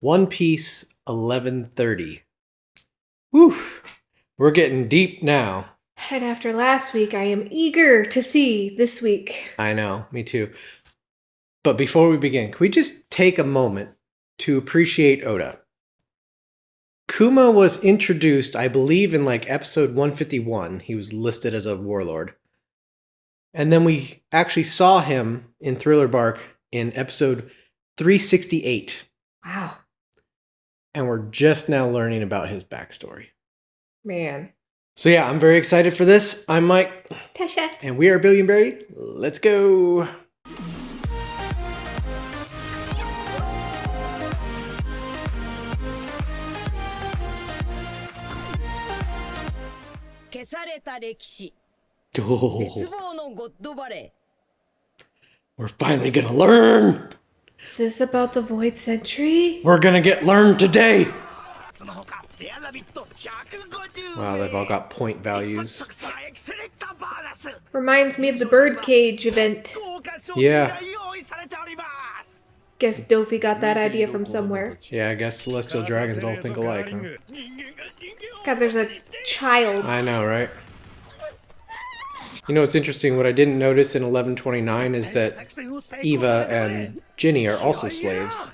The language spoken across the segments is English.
One Piece 1130. Whew. We're getting deep now. And after last week, I am eager to see this week. I know, me too. But before we begin, can we just take a moment to appreciate Oda? Kuma was introduced, I believe, in like episode 151. He was listed as a warlord. And then we actually saw him in Thriller Bark in episode 368. Wow. And we're just now learning about his backstory. Man. So yeah, I'm very excited for this. I'm Mike. Tasha. And we are Billion Beri. Let's go. We're finally gonna learn. Is this about the Void Century? We're gonna get learned today. Wow, they've all got point values. Reminds me of the Birdcage event. Yeah. Guess Dofi got that idea from somewhere. Yeah, I guess celestial dragons all think alike, huh? God, there's a child. I know, right? You know what's interesting? What I didn't notice in 1129 is that Eva and Ginny are also slaves.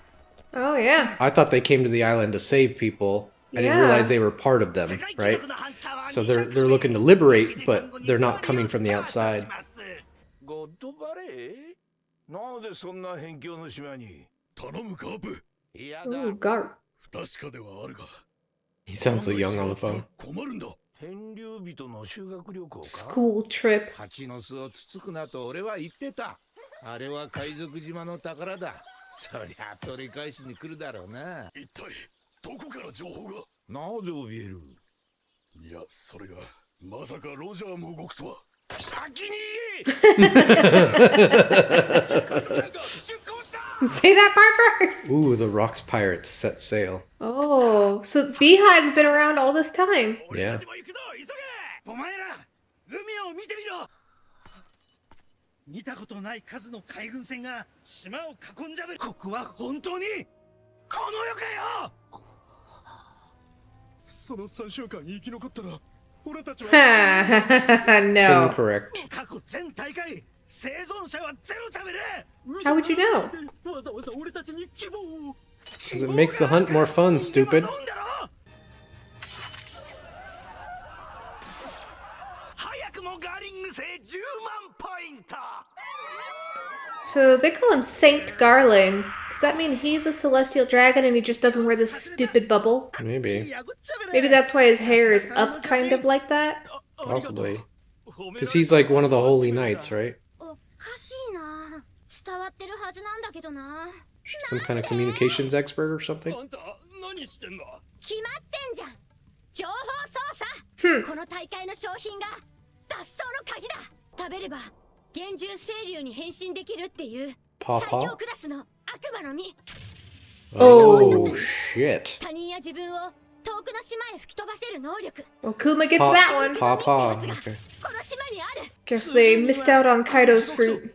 Oh, yeah. I thought they came to the island to save people. I didn't realize they were part of them, right? So they're looking to liberate, but they're not coming from the outside. Ooh, Garp. He sounds so young on the phone. School trip. Say that part first. Ooh, the Rocks Pirates set sail. Oh, so Beehive's been around all this time. Yeah. No. Incorrect. How would you know? Because it makes the hunt more fun, stupid. So they call him Saint Garling. Does that mean he's a celestial dragon and he just doesn't wear this stupid bubble? Maybe. Maybe that's why his hair is up kind of like that? Possibly. Because he's like one of the holy knights, right? Some kind of communications expert or something? Pawpaw? Oh, shit. Well, Kuma gets that one. Pawpaw. Okay. Guess they missed out on Kaido's fruit.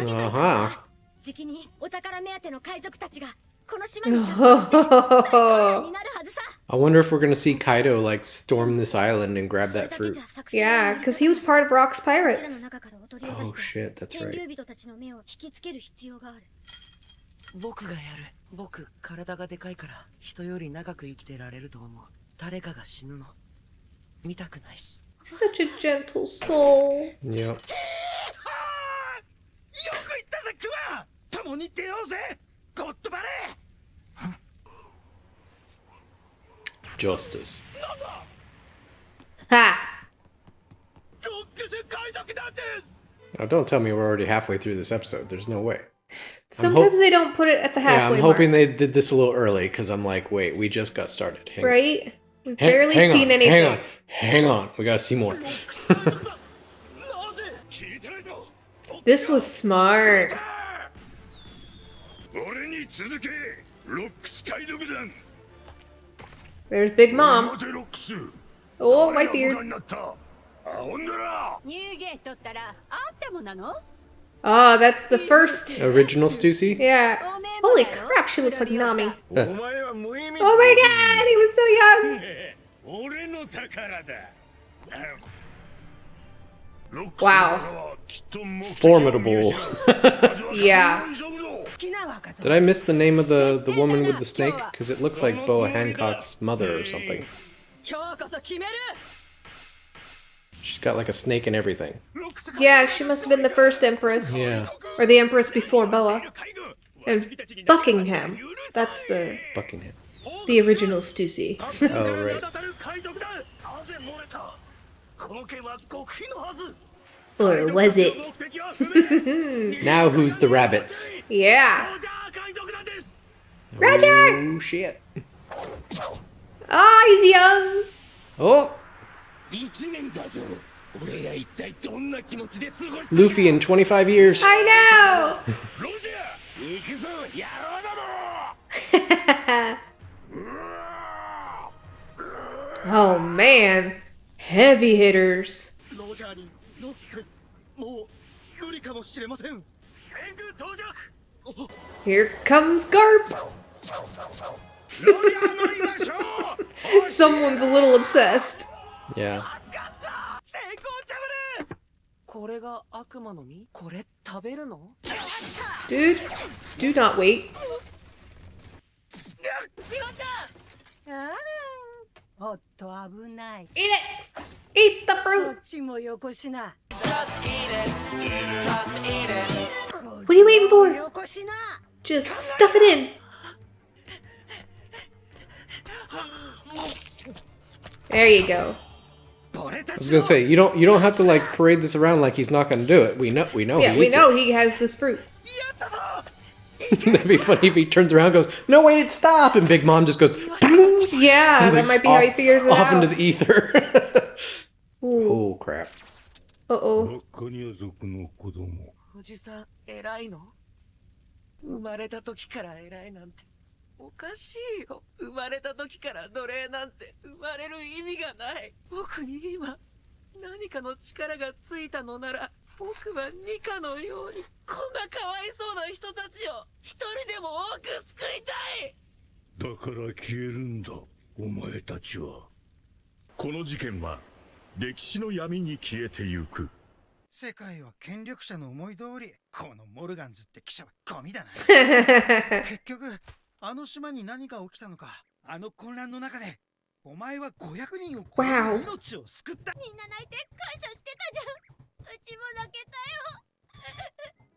Uh-huh. I wonder if we're gonna see Kaido like storm this island and grab that fruit. Yeah, because he was part of Rock's Pirates. Oh shit, that's right. Such a gentle soul. Yep. Justice. Ha! Now don't tell me we're already halfway through this episode. There's no way. Sometimes they don't put it at the halfway I'm hoping mark. they did this a little early because I'm like, wait, we just got started. Hang right? on. We've barely seen anything. Hang on. We gotta see more. This was smart. There's Big Mom. Oh, Whitebeard. Oh, that's the first. Original Stussy? Yeah. Holy crap, she looks like Nami. Huh. Oh my god, he was so young. Wow. Formidable. Yeah. Did I miss the name of the woman with the snake? Because it looks like Boa Hancock's mother or something. She's got like a snake and everything. Yeah, she must have been the first empress. Yeah. Or the empress before Boa. And Buckingham. That's the Buckingham. original Stussy. Oh, right. Or was it? Now who's the rabbits? Yeah. Roger! Oh, shit. Ah, he's young. Oh! Luffy in 25 years. I know! Oh man. Heavy hitters. Here comes Garp. Someone's a little obsessed. Yeah. Dude, do not wait. Eat it! Eat the fruit! What are you waiting for? Just stuff it in. There you go. I was gonna say you don't have to like parade this around like he's not gonna do it. We know. Yeah, he we eats know he has this fruit. it. That'd be funny if he turns around and goes, "No wait, stop!" and Big Mom just goes, Yeah, that might be how he figures it off out. into the ether. Ooh. Oh crap! Uh-oh. おかしいよ。生まれた時から奴隷なんて生まれる意味がない。僕に今何かの力がついたのなら、僕はニカのようにこんなかわいそうな人たちを一人でも多く救いたい。だから消えるんだ、お前たちは。この事件は歴史の闇に消えてゆく。世界は権力者の思い通り。このモルガンズって記者はゴミだな。結局あの島に何が起きたのか。あの混乱の中でお前は500人を超える命を救った。みんな泣いて感謝してたじゃん。うちも泣けたよ。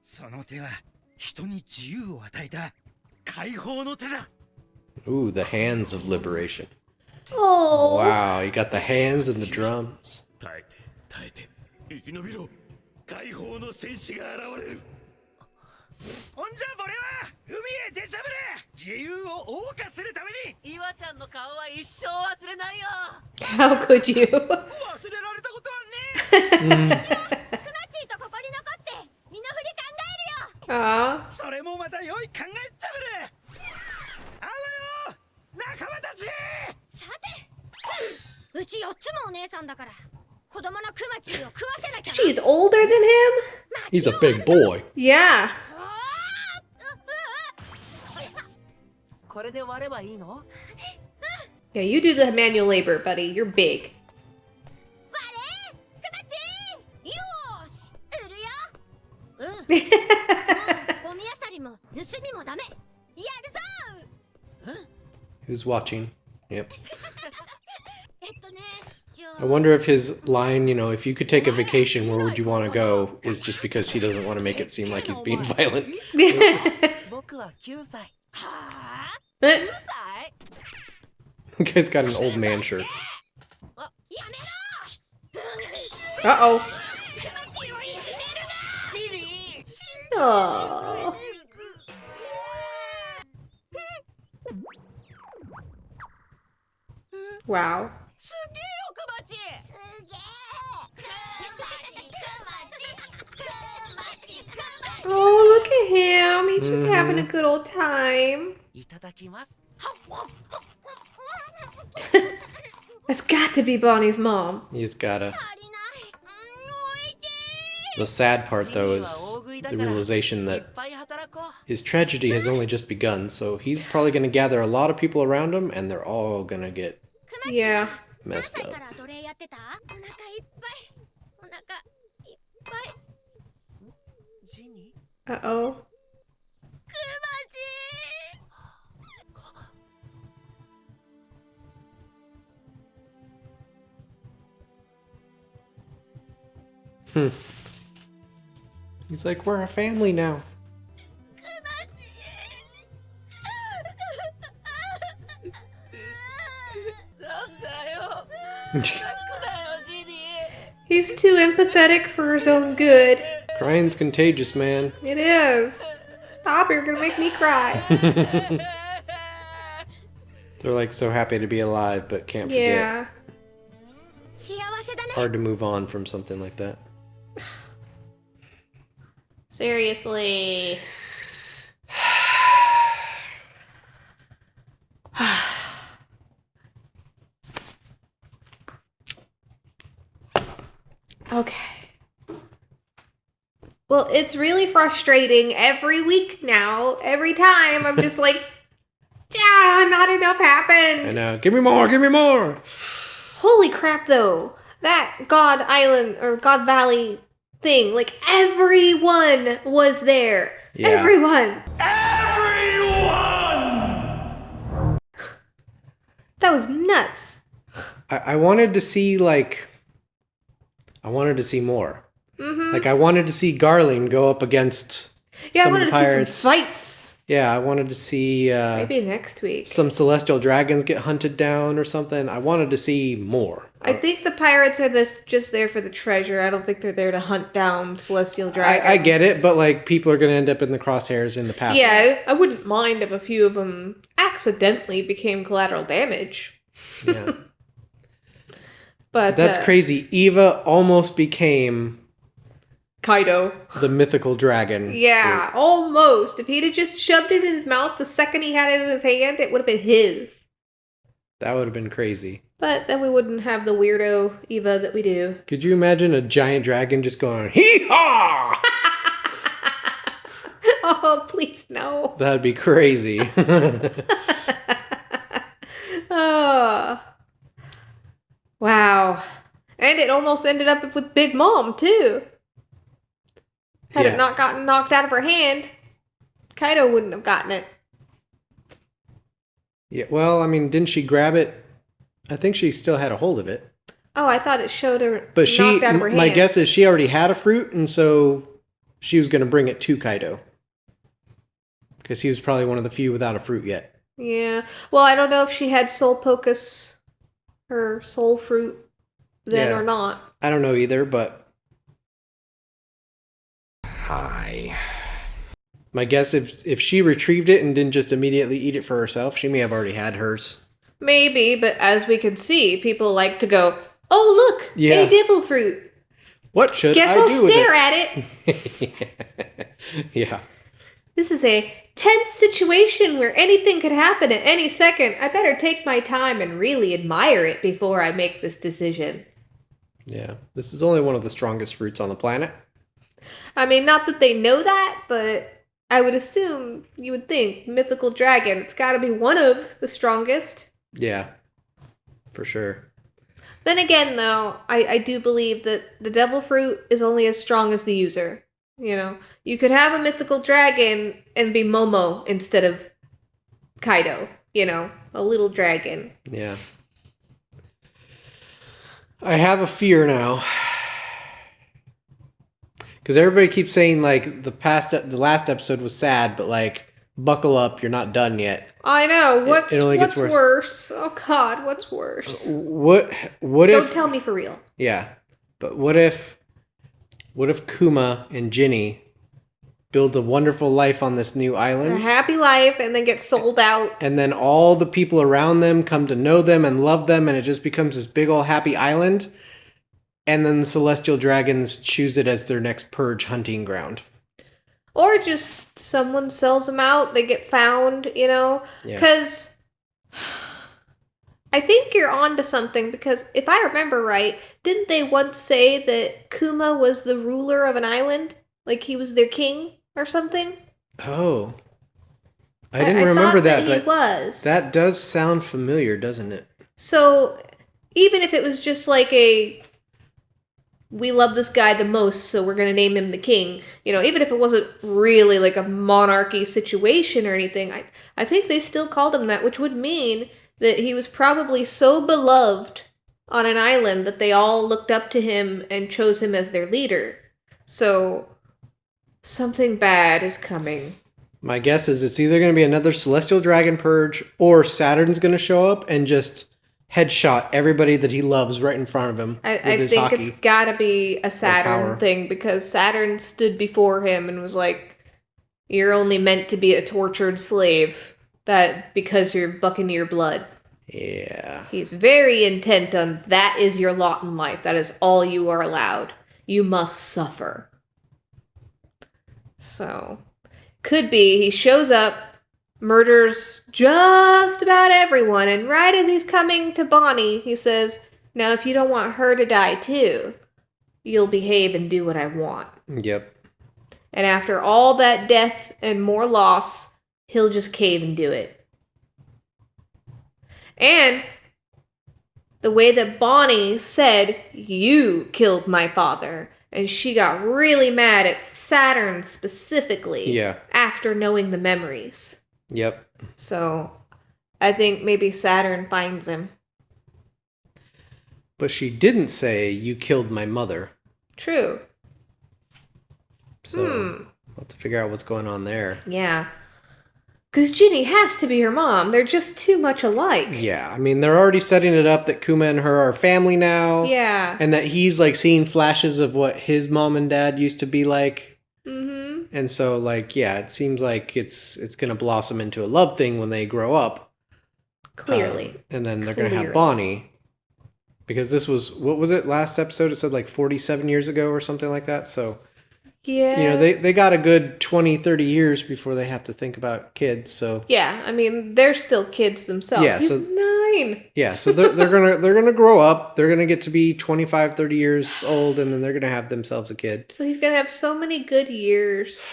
その手は人に自由を与えた解放の手だ。 Ooh, the hands of liberation. Oh. Wow, you got the hands and the drums. 耐えて耐えて生き延びろ。解放の戦士が現れる。ほんじゃ俺は海へ出しゃぶれ。自由を謳歌するために。イワちゃんの顔は一生忘れないよ。 How could you? 忘れられたことはね。クマチーとここに残って身の振り考えるよ。 Aw. それもまた良い考えっちゃぶれ。あわよ仲間たち。さて、うち4つもお姉さんだから子供のクマチーを食わせなきゃな。 She's older than him? He's a big boy. Yeah. これで割ればいいの？ Yeah, you do the manual labor, buddy. You're big. クマチーよーし売るよ。ゴミ漁りも盗みもダメ。やるぞ。 Who's watching? Yep. ね、じゃ I wonder if his line, you know, if you could take a vacation, where would you want to go, is just because he doesn't want to make it seem like he's being violent. 僕は9歳。はあ Uh 9歳 The guy's got an old man shirt. やめろ。 oh. クマチーをいじめるな。ジリー。 Oh. Wow. すげえよクマチー。すげえ。クマチクマチクマチクマチ。 Oh, look at him. He's just having a good old time. いただきます。 That's got to be Bonnie's mom. He's gotta. 足りない。おいしい。 The sad part, though, is the realization いっ that ぱい働こう his tragedy has only just begun, so he's probably going to gather a lot of people around him, and they're all going to get Yeah. messed 何歳 up. から奴隷やってた？お腹いっぱい。お腹いっぱい。ジニ Uh-oh. マジ He's like, we're a family now. なんだよ泣くなよジニ He's too empathetic for his own good. Crying's contagious, man. It is. Stop, you're gonna make me cry. They're like so happy to be alive, but can't forget. Yeah. 幸せだね。 Hard to move on from something like that. Seriously. Okay. Well, it's really frustrating every week now. Every time I'm just like, not enough I happened. know. Give me more, give me more! Holy crap, though. That God Island or God Valley thing, like everyone was there. Yeah. Everyone. That was nuts. I wanted to see, like... I wanted to see more. Mm-hmm. Like, I wanted to see Garland go up against Yeah, I some wanted of the to pirates. see some fights. Yeah, I wanted to see Maybe next week. some celestial dragons get hunted down or something. I wanted to see more. I think the pirates are just there for the treasure. I don't think they're there to hunt down celestial dragons. I get it, but like people are going to end up in the crosshairs in the path. Yeah, I wouldn't mind if a few of them accidentally became collateral damage. Yeah. But That's crazy. Eva almost became Kaido. the mythical dragon. Yeah, almost. If he'd have just shoved it in his mouth the second he had it in his hand, it would have been his. That would have been crazy. But then we wouldn't have the weirdo Eva that we do. Could you imagine a giant dragon just going, hee-haw? Oh, please no. That'd be crazy. Oh. Wow. And it almost ended up with Big Mom, too. Had Yeah. it not gotten knocked out of her hand, Kaido wouldn't have gotten it. Yeah, well, I mean, didn't she grab it? I think she still had a hold of it. Oh, I thought it showed her But she, knocked out of her hand. my guess is she already had a fruit, and so she was going to bring it to Kaido. Because he was probably one of the few without a fruit yet. Yeah. Well, I don't know if she had Soul Pocus, her soul fruit, then Yeah. or not. I don't know either, but Hi. my guess if she retrieved it and didn't just immediately eat it for herself, she may have already had hers. Maybe, but as we can see, people like to go, oh, look, Yeah. a devil fruit. What should Guess I I'll do with stare it? at it. Yeah. This is a tense situation where anything could happen at any second. I better take my time and really admire it before I make this decision. Yeah. This is only one of the strongest fruits on the planet. I mean, not that they know that, but I would assume, you would think, mythical dragon, it's gotta be one of the strongest. Yeah. For sure. Then again, though, I do believe that the devil fruit is only as strong as the user. You know, you could have a mythical dragon and be Momo instead of Kaido. You know, a little dragon. Yeah. I have a fear now. Because everybody keeps saying, like, the last episode was sad, but, like, buckle up, you're not done yet. I know. What's it only gets what's worse? Oh God, what's worse? What Don't if... tell me for real. Yeah. But what if Kuma and Ginny build a wonderful life on this new A island, happy life and then get sold out. and then all the people around them come to know them and love them, and it just becomes this big old happy island, and then the celestial dragons choose it as their next purge hunting ground. Or just someone sells them out, they get found, you know? Yeah. Because I think you're onto something, because if I remember right, didn't they once say that Kuma was the ruler of an island? Like he was their king or something. Oh. I didn't remember thought that, he but was. that does sound familiar, doesn't it? So, even if it was just like we love this guy the most, so we're going to name him the king, even if it wasn't really like a monarchy situation or anything, I think they still called him that, which would mean that he was probably so beloved on an island that they all looked up to him and chose him as their leader. So, something bad is coming. My guess is it's either going to be another Celestial Dragon Purge or Saturn's going to show up and just headshot everybody that he loves right in front of him. I think it's gotta be a Saturn thing because Saturn stood before him and was like, "You're only meant to be a tortured slave. That because you're bucking your blood." Yeah. He's very intent on that is your lot in life. That is all you are allowed. You must suffer. So, could be he shows up, murders just about everyone, and right as he's coming to Bonnie, he says, "Now if you don't want her to die too, you'll behave and do what I want." Yep. And after all that death and more loss, he'll just cave and do it. And the way that Bonnie said, "You killed my father," and she got really mad at Saturn specifically. Yeah. After knowing the memories. Yep. So, I think maybe Saturn finds him. But she didn't say, "You killed my mother." True. So, we'll have to figure out what's going on there. Yeah. Because Ginny has to be her mom. They're just too much alike. Yeah, I mean, they're already setting it up that Kuma and her are family now. Yeah. And that he's, like, seeing flashes of what his mom and dad used to be like. Mm-hmm. And so, like, yeah, it seems like it's going to blossom into a love thing when they grow up. Clearly. And then they're going to have Bonnie. Because this was, what was it, last episode? It said, like, 47 years ago or something like that. So, yeah. They got a good 20, 30 years before they have to think about kids, so... Yeah, I mean, they're still kids themselves. Yeah, He's 9! Yeah, so they're gonna grow up, they're gonna get to be 25, 30 years old, and then they're gonna have themselves a kid. So he's gonna have so many good years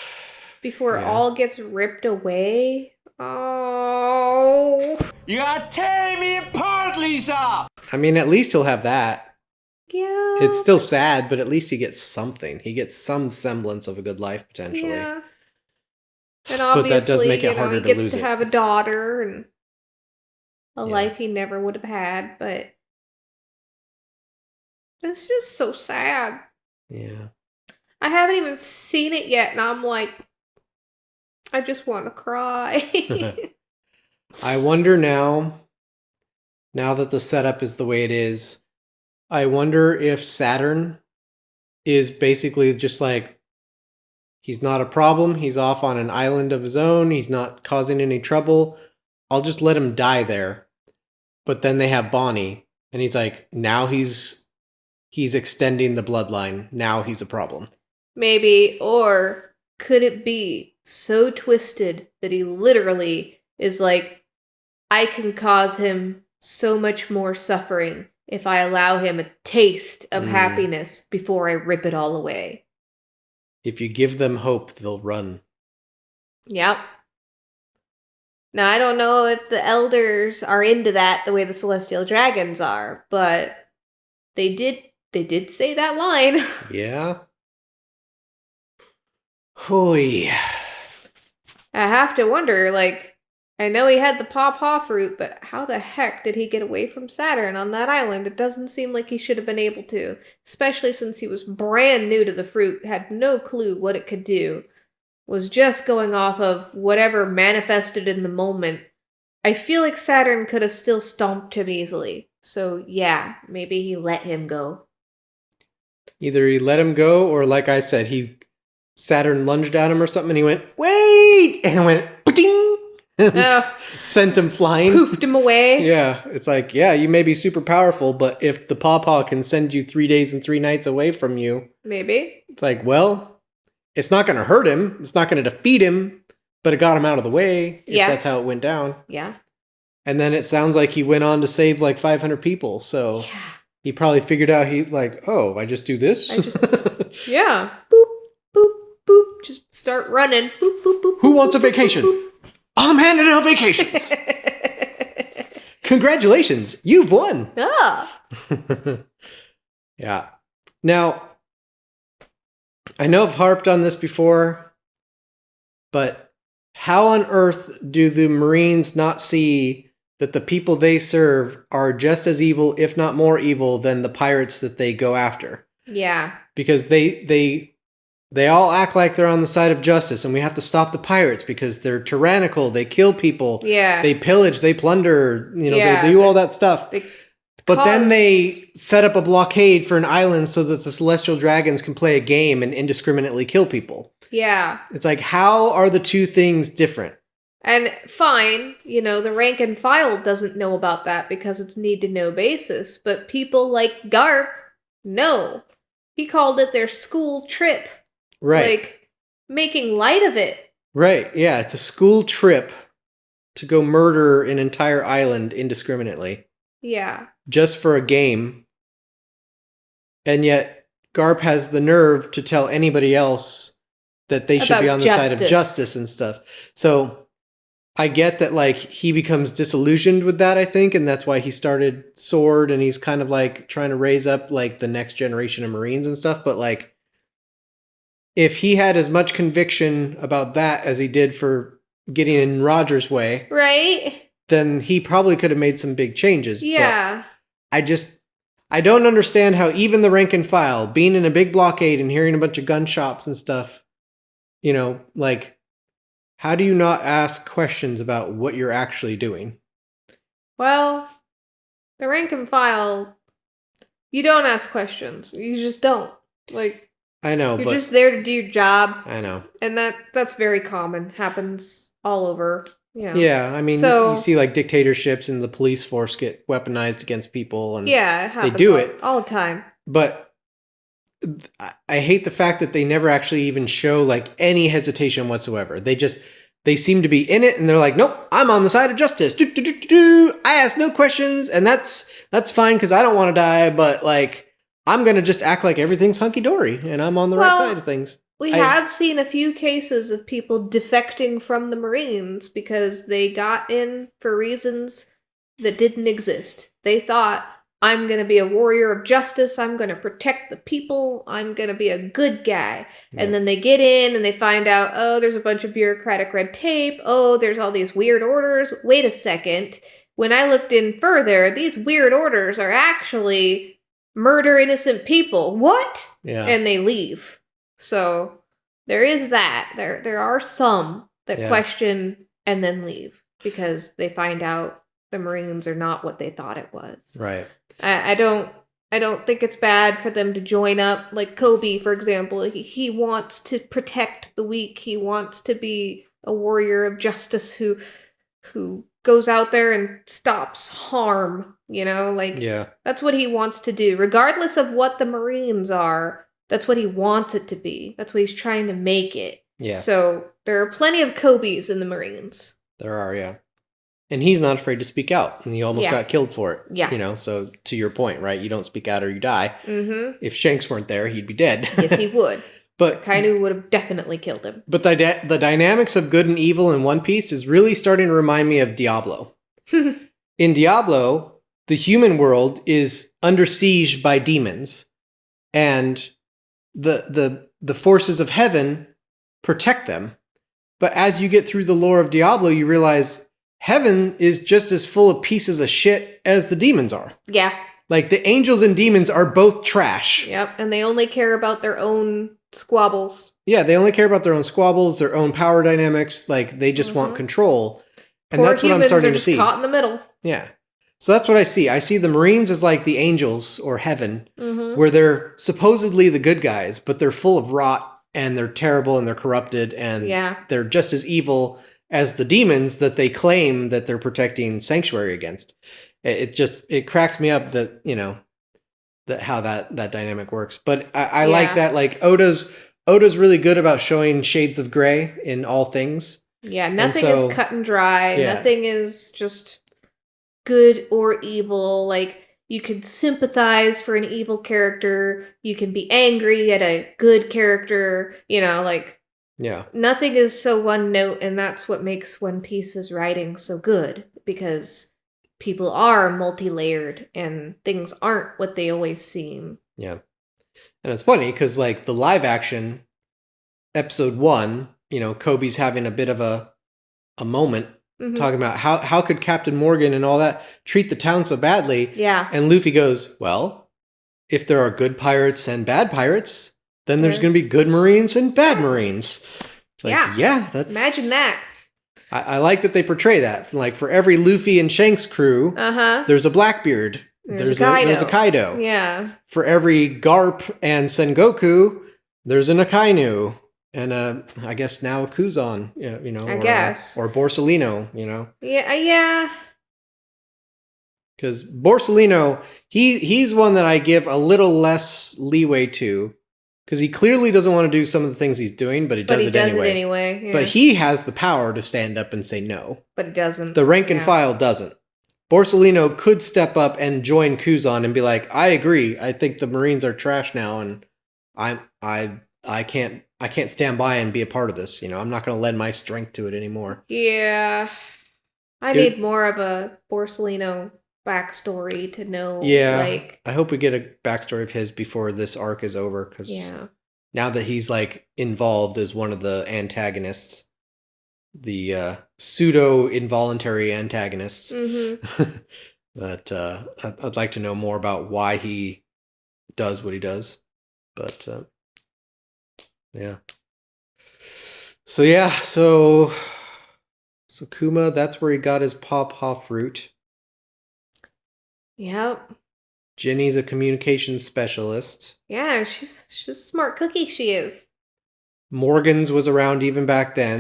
before it all gets ripped away. Oh... You are tearing me apart, Lisa! I mean, at least he'll have that. Yeah. It's still sad, but at least he gets something. He gets some semblance of a good life, potentially. Yeah. And obviously, but that does make it harder he to gets lose to it. have a daughter and a life he never would have had, but it's just so sad. Yeah. I haven't even seen it yet, and I'm like, I just want to cry. I wonder now that the setup is the way it is, I wonder if Saturn is basically just like, he's not a problem, he's off on an island of his own, he's not causing any trouble, I'll just let him die there. But then they have Bonnie, and he's like, now he's extending the bloodline, now he's a problem. Maybe, or could it be so twisted that he literally is like, I can cause him so much more suffering if I allow him a taste of happiness before I rip it all away. If you give them hope, they'll run. Yep. Now, I don't know if the elders are into that the way the celestial dragons are, but they did say that line. Yeah. Holy. I have to wonder, like, I know he had the pawpaw fruit, but how the heck did he get away from Saturn on that island? It doesn't seem like he should have been able to, especially since he was brand new to the fruit, had no clue what it could do, was just going off of whatever manifested in the moment. I feel like Saturn could have still stomped him easily. So yeah, maybe he let him go. Either he let him go, or like I said, Saturn lunged at him or something, and he went, "Wait!" and went, "Ba-ding!" and sent him flying. Poofed him away. Yeah, it's like, yeah, you may be super powerful, but if the pawpaw can send you 3 days and 3 nights away from you, maybe. It's like, well, it's not going to hurt him, it's not going to defeat him, but it got him out of the way, if that's how it went down. Yeah. And then it sounds like he went on to save like 500 people, so he probably figured out, I just do this? Yeah. Boop, boop, boop. just start running. Boop, boop, boop, Who boop, wants a boop, boop, vacation? boop, I'm handing out vacations. boop. Congratulations, you've won. Ah. Yeah. Now, I know I've harped on this before, but how on earth do the Marines not see that the people they serve are just as evil, if not more evil, than the pirates that they go after? Yeah. Because they all act like they're on the side of justice, and we have to stop the pirates because they're tyrannical. They kill people. Yeah. They pillage. They plunder. You know, Yeah, they do all that stuff. They But then cause- they set up a blockade for an island so that the celestial dragons can play a game and indiscriminately kill people. Yeah. It's like, how are the two things different? And fine, the rank and file doesn't know about that because it's need-to-know basis, but people like Garp know. He called it their school trip. Right. Like, making light of it. Right. Yeah. It's a school trip to go murder an entire island indiscriminately Yeah. just for a game. And yet Garp has the nerve to tell anybody else that they should About be on the side of justice. justice and stuff. So I get that, like, he becomes disillusioned with that, I think, and that's why he started Sword, and he's kind of like trying to raise up like the next generation of Marines and stuff. But like, if he had as much conviction about that as he did for getting in Roger's way, Right? then he probably could have made some big changes. But Yeah. I don't understand how even the rank and file, being in a big blockade and hearing a bunch of gunshots and stuff, like, how do you not ask questions about what you're actually doing? Well, the rank and file, you don't ask questions. You just don't. Like, I know, you're but just there to do your job. I know. And that's very common. Happens all over. Yeah, I mean, So- you see like dictatorships and the police force get weaponized against people, and Yeah, it happens do all, it. all the time. But I hate the fact that they never actually even show like any hesitation whatsoever. They seem to be in it, and they're like, nope, I'm on the side of justice. Do, do, do, do, do. I ask no questions, and that's fine because I don't want to die. But like, I'm gonna just act like everything's hunky dory, and I'm on the right Well, side of things. We I- have seen a few cases of people defecting from the Marines because they got in for reasons that didn't exist. They thought, I'm going to be a warrior of justice, I'm going to protect the people, I'm going to be a good guy. Yeah. And then they get in and they find out, oh, there's a bunch of bureaucratic red tape, oh, there's all these weird orders. Wait a second. When I looked in further, these weird orders are actually murder innocent people. What? Yeah, And they leave. So there is that. There are some that Yeah. question and then leave because they find out the Marines are not what they thought it was. right. I don't think it's bad for them to join up. Like Kobe, for example, he wants to protect the weak. He wants to be a warrior of justice who goes out there and stops harm. Like Yeah, that's what he wants to do, regardless of what the Marines are. That's what he wants it to be. That's what he's trying to make it. yeah. So there are plenty of Kobe's in the Marines. There are, yeah. And he's not afraid to speak out, and he almost Yeah. got killed for it. Yeah. So to your point, right? You don't speak out or you die. Mm-hmm. If Shanks weren't there, he'd be dead. Yes, he would. But Kainu would have definitely killed him. but the dynamics of good and evil in One Piece is really starting to remind me of Diablo. In Diablo, the human world is under siege by demons, and the forces of heaven protect them. But as you get through the lore of Diablo, you realize heaven is just as full of pieces of shit as the demons are. Yeah. Like, the angels and demons are both trash. Yep. And they only care about their own squabbles. Yeah, they only care about their own squabbles, their own power dynamics. Like, they just want Mhm. control. And Poor that's what I'm humans starting are to just see. caught in the middle. Yeah. So that's what I see. I see the Marines as like the angels or heaven, Mm-hmm. where they're supposedly the good guys, but they're full of rot and they're terrible and they're corrupted and Yeah. they're just as evil as the demons that they claim that they're protecting Sanctuary against. It cracks me up that, that how that dynamic works. But I like Yeah. that, like, Oda's really good about showing shades of gray in all things. Yeah, nothing so- is cut and dry. Yeah. Nothing is just good or evil. Like, you can sympathize for an evil character. You can be angry at a good character. Like, Yeah. Nothing is so one note, and that's what makes One Piece's writing so good, because people are multi-layered and things aren't what they always seem. Yeah. And it's funny because, like, the live action episode 1, Kobe's having a bit of a moment Mhm. talking about how could Captain Morgan and all that treat the town so badly. Yeah. And Luffy goes, well, if there are good pirates and bad pirates, then there's There- going to be good Marines and bad Marines. It's like, Yeah. that's... Imagine that. I like that they portray that. Like, for every Luffy and Shanks crew, Uh-huh. there's a Blackbeard. There's a Kaido. Yeah. For every Garp and Sengoku, there's an Akainu. And I guess now a Kuzan, I guess. or Borsalino, Yeah. because Borsalino, he's one that I give a little less leeway to, because he clearly doesn't want to do some of the things he's doing, but he does it anyway. Yeah. But he has the power to stand up and say no. But it doesn't. The rank and file doesn't. Borsalino could step up and join Kuzan and be like, I agree. I think the Marines are trash now, and I can't stand by and be a part of this. I'm not going to lend my strength to it anymore. Yeah. I need more of a Borsalino backstory to know. Yeah, like, I hope we get a backstory of his before this arc is over, because now that he's like involved as one of the antagonists, the pseudo involuntary antagonists, that I'd like to know more about why he does what he does. But yeah. So Kuma, that's where he got his pawpaw fruit. Yep. Ginny's a communications specialist. Yeah, she's a smart cookie, she is. Morgan's was around even back then.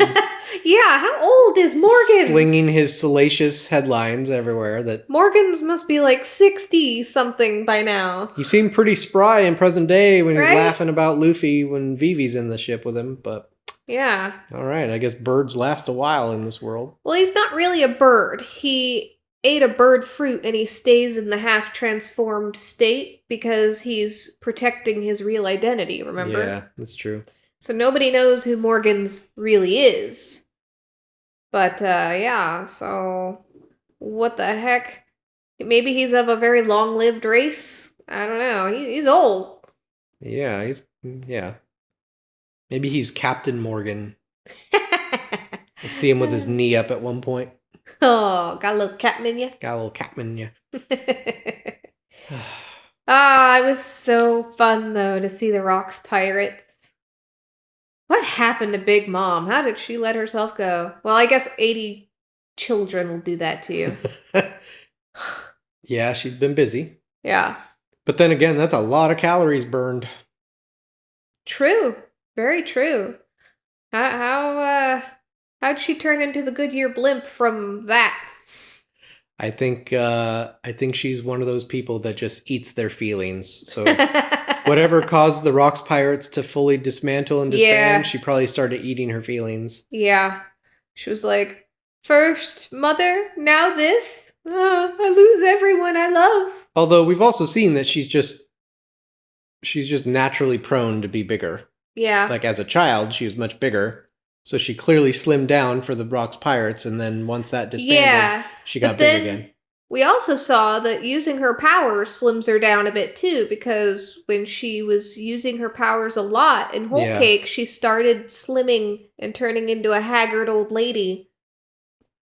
Yeah, how old is Morgan? Slinging his salacious headlines everywhere. That Morgan's must be like 60-something by now. he seemed pretty spry in present day when he's Right? laughing about Luffy when Vivi's in the ship with him, but Yeah. all right, I guess birds last a while in this world. Well, he's not really a bird. He ate a bird fruit and he stays in the half-transformed state because he's protecting his real identity, remember? Yeah, that's true. So nobody knows who Morgan's really is. But, yeah, so what the heck? Maybe he's of a very long-lived race? I don't know. He's old. Yeah, maybe he's Captain Morgan. We'll see him with his knee up at one point. Oh, got a little Catman ya? Got a little Catman, yeah. It was so fun, though, to see the Rocks Pirates. What happened to Big Mom? How did she let herself go? Well, I guess 80 children will do that to you. Yeah, she's been busy. Yeah. But then again, that's a lot of calories burned. True. Very true. How'd she turn into the Goodyear blimp from that? I think she's one of those people that just eats their feelings. So whatever caused the Rocks Pirates to fully dismantle and disband, she probably started eating her feelings. Yeah. She was like, first mother, now this? I lose everyone I love. Although we've also seen that she's just naturally prone to be bigger. Yeah. Like as a child, she was much bigger. So she clearly slimmed down for the Rocks Pirates, and then once that disbanded, she got big again. We also saw that using her powers slims her down a bit too, because when she was using her powers a lot in Whole Cake, she started slimming and turning into a haggard old lady.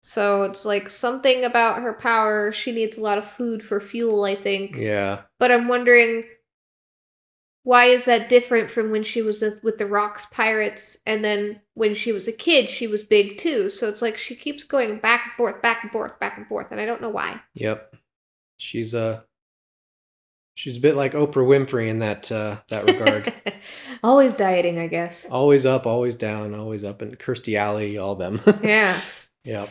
So it's like something about her power, she needs a lot of food for fuel, I think. Yeah. But I'm wondering, why is that different from when she was with the Rocks Pirates, and then when she was a kid, she was big too. So it's like she keeps going back and forth, back and forth, back and forth, and I don't know why. Yep. She's a bit like Oprah Winfrey in that regard. Always dieting, I guess. Always up, always down, always up, and Kirstie Alley, all them. Yeah. Yep.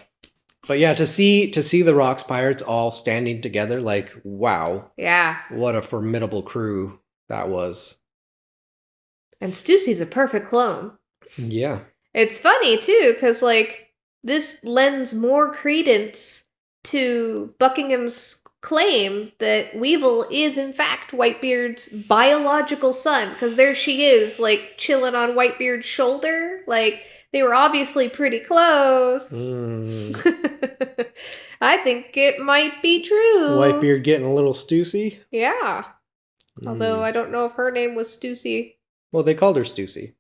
But yeah, to see the Rocks Pirates all standing together, like, wow. Yeah. What a formidable crew that was. And Stussy's a perfect clone. Yeah. It's funny, too, because, like, this lends more credence to Buckingham's claim that Weevil is in fact Whitebeard's biological son, because there she is, like, chilling on Whitebeard's shoulder. Like, they were obviously pretty close. I think it might be true. Whitebeard getting a little Stussy. Yeah. Although I don't know if her name was Stussy. Well, they called her Stussy.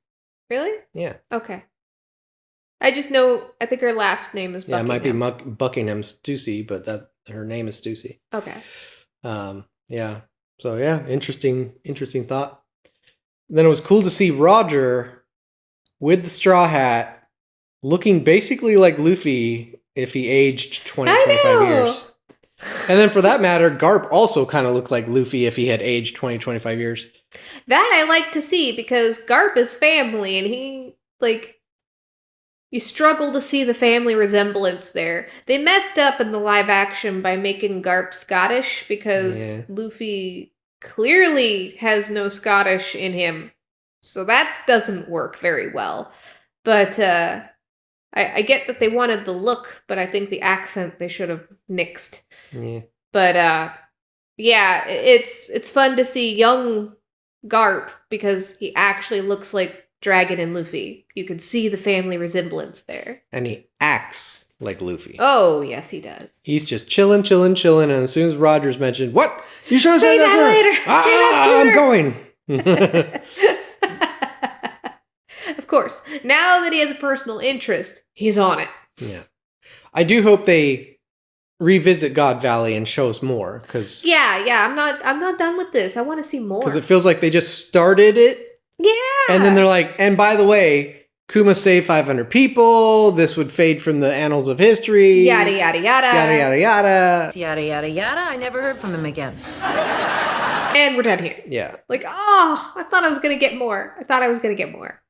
Really? Yeah. Okay. I just know, I think her last name is Yeah, Buckingham. it might be Buckingham Stussy, but that her name is Stussy. Okay. Yeah. So yeah, interesting thought. Then it was cool to see Roger with the straw hat, looking basically like Luffy if he aged 20, 25 years. And then for that matter, Garp also kind of looked like Luffy if he had aged 20, 25 years. That I like to see, because Garp is family, and he, like, you struggle to see the family resemblance there. They messed up in the live action by making Garp Scottish, because Luffy clearly has no Scottish in him. So that doesn't work very well. But I get that they wanted the look, but I think the accent they should have nixed. Yeah. But yeah, it's fun to see young Garp, because he actually looks like Dragon and Luffy. You can see the family resemblance there. And he acts like Luffy. Oh, yes, he does. He's just chilling, and as soon as Roger's mentioned, what? You should have said that later. I'm going. Of course. Now that he has a personal interest, he's on it. Yeah. I do hope they revisit God Valley and show us more, because I'm not done with this. I want to see more. Because it feels like they just started it. Yeah. And then they're like, and by the way, Kuma saved 500 people. This would fade from the annals of history. Yada, yada, yada. Yada, yada, yada. Yada, yada, yada. I never heard from him again. And we're done here. Yeah. Like, I thought I was going to get more.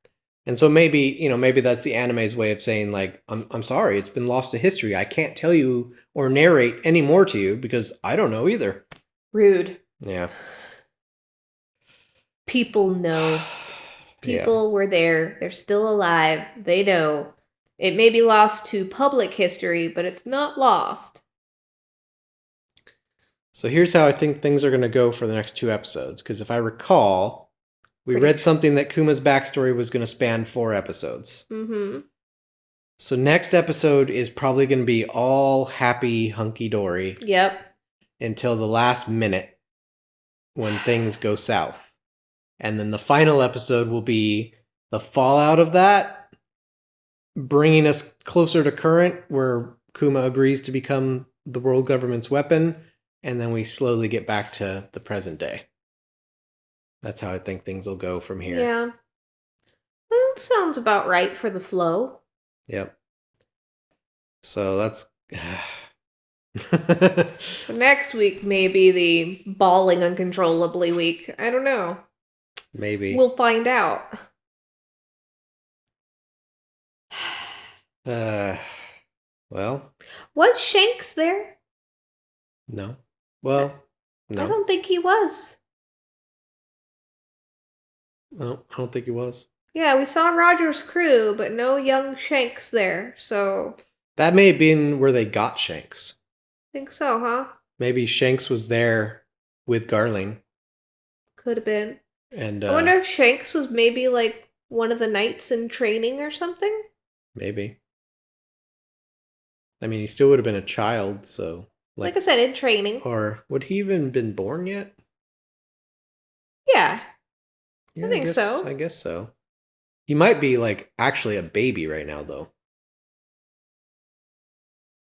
And so maybe that's the anime's way of saying, like, I'm sorry, it's been lost to history. I can't tell you or narrate any more to you because I don't know either. Rude. Yeah. People know. People were there. They're still alive. They know. It may be lost to public history, but it's not lost. So here's how I think things are going to go for the next 2 episodes. Because if I recall, we read something that Kuma's backstory was going to span 4 episodes. Mm-hmm. So next episode is probably going to be all happy, hunky-dory. Yep. Until the last minute when things go south. And then the final episode will be the fallout of that, bringing us closer to current, where Kuma agrees to become the world government's weapon, and then we slowly get back to the present day. That's how I think things will go from here. Yeah. Well, it sounds about right for the flow. Yep. So that's... Next week may be the bawling uncontrollably week. I don't know. Maybe. We'll find out. Well. Was Shanks there? No. Well, no. I don't think he was. No, I don't think he was. Yeah, we saw Roger's crew, but no young Shanks there, so... That may have been where they got Shanks. Think so, huh? Maybe Shanks was there with Garling. Could have been. And I wonder if Shanks was maybe like one of the knights in training or something? Maybe. I mean, he still would have been a child, so... Like I said, in training. Or would he even been born yet? Yeah. I think so. I guess so. He might be, like, actually a baby right now, though.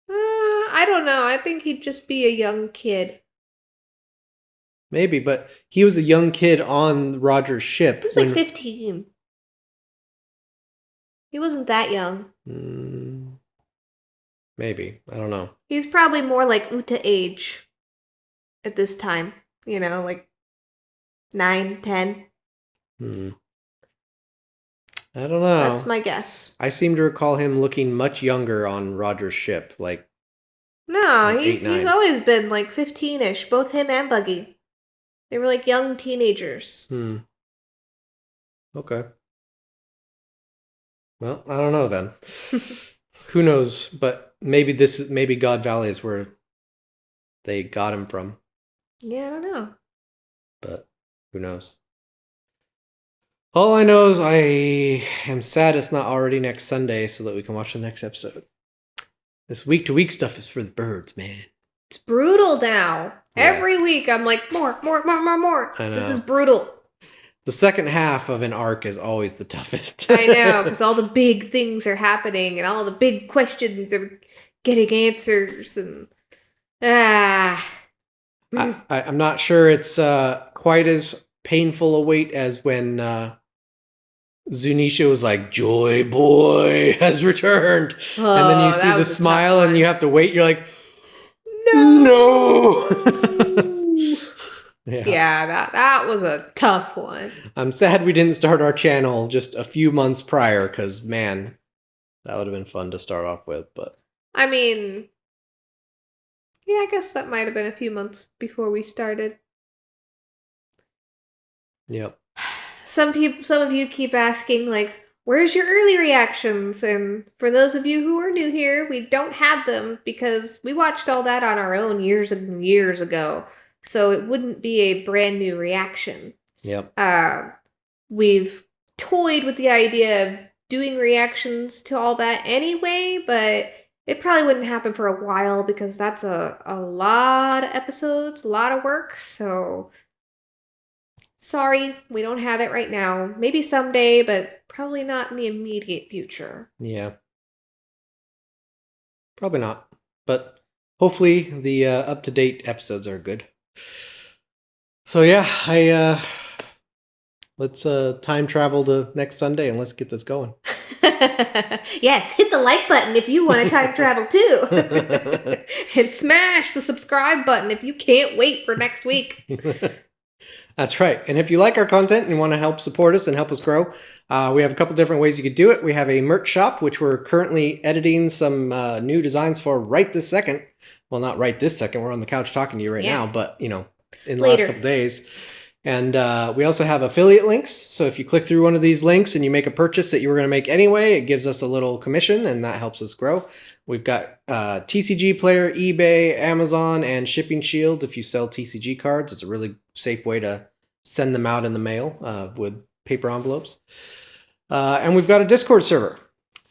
I don't know. I think he'd just be a young kid. Maybe, but he was a young kid on Roger's ship. He was like 15. He wasn't that young. Maybe. I don't know. He's probably more like Uta age at this time. You know, like 9, 10. I don't know. That's my guess. I seem to recall him looking much younger on Roger's ship. Like, no, he's always been like 15-ish. Both him and Buggy. They were like young teenagers. Okay. Well, I don't know then. Who knows? But maybe God Valley is where they got him from. Yeah, I don't know. But who knows? All I know is I am sad it's not already next Sunday so that we can watch the next episode. This week-to-week stuff is for the birds, man. It's brutal now. Yeah. Every week I'm like, more. I know. This is brutal. The second half of an arc is always the toughest. I know, because all the big things are happening and all the big questions are getting answers and I'm not sure it's quite as painful a wait as when Zunisha was like, "Joy Boy has returned," and then you see the smile and you have to wait. You're like, no. Yeah, that was a tough one. I'm sad we didn't start our channel just a few months prior, because man, that would have been fun to start off with. But I mean, yeah, I guess that might have been a few months before we started. Yep. Some of you keep asking, like, where's your early reactions? And for those of you who are new here, we don't have them because we watched all that on our own years and years ago. So it wouldn't be a brand new reaction. Yep. We've toyed with the idea of doing reactions to all that anyway, but it probably wouldn't happen for a while because that's a lot of episodes, a lot of work. So sorry, we don't have it right now. Maybe someday, but probably not in the immediate future. Yeah. Probably not. But hopefully the up-to-date episodes are good. So yeah, let's time travel to next Sunday and let's get this going. Yes, hit the like button if you want to time travel too. And smash the subscribe button if you can't wait for next week. That's right. And if you like our content and you want to help support us and help us grow, we have a couple different ways you could do it. We have a merch shop, which we're currently editing some new designs for right this second. Well, not right this second. We're on the couch talking to you right now, but, you know, in the last couple days. And we also have affiliate links. So if you click through one of these links and you make a purchase that you were going to make anyway, it gives us a little commission and that helps us grow. We've got TCGPlayer, eBay, Amazon, and Shipping Shield. If you sell TCG cards, it's a really safe way to send them out in the mail with paper envelopes. And we've got a Discord server.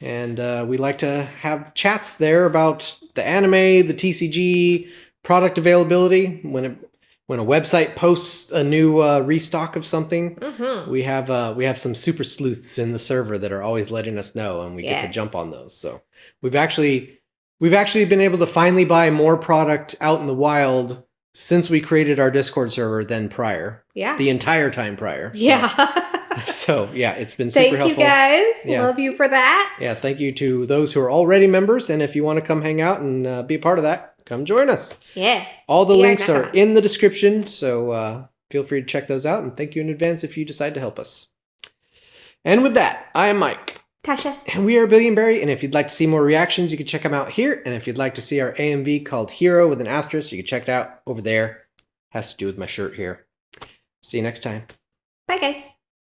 And we like to have chats there about the anime, the TCG, product availability. When a website posts a new restock of something, we have some super sleuths in the server that are always letting us know, and we get to jump on those. So we've actually been able to finally buy more product out in the wild since we created our Discord server than prior. Yeah, the entire time prior. So. Yeah. So yeah, it's been super helpful. Thank you guys. Love you for that. Yeah, thank you to those who are already members, and if you want to come hang out and be a part of that, come join us. Yes. All the links are in the description, so feel free to check those out, and thank you in advance if you decide to help us. And with that, I am Mike. Tasha. And we are Billion Beri, and if you'd like to see more reactions, you can check them out here, and if you'd like to see our AMV called Hero with an asterisk, you can check it out over there. Has to do with my shirt here. See you next time. Bye, guys.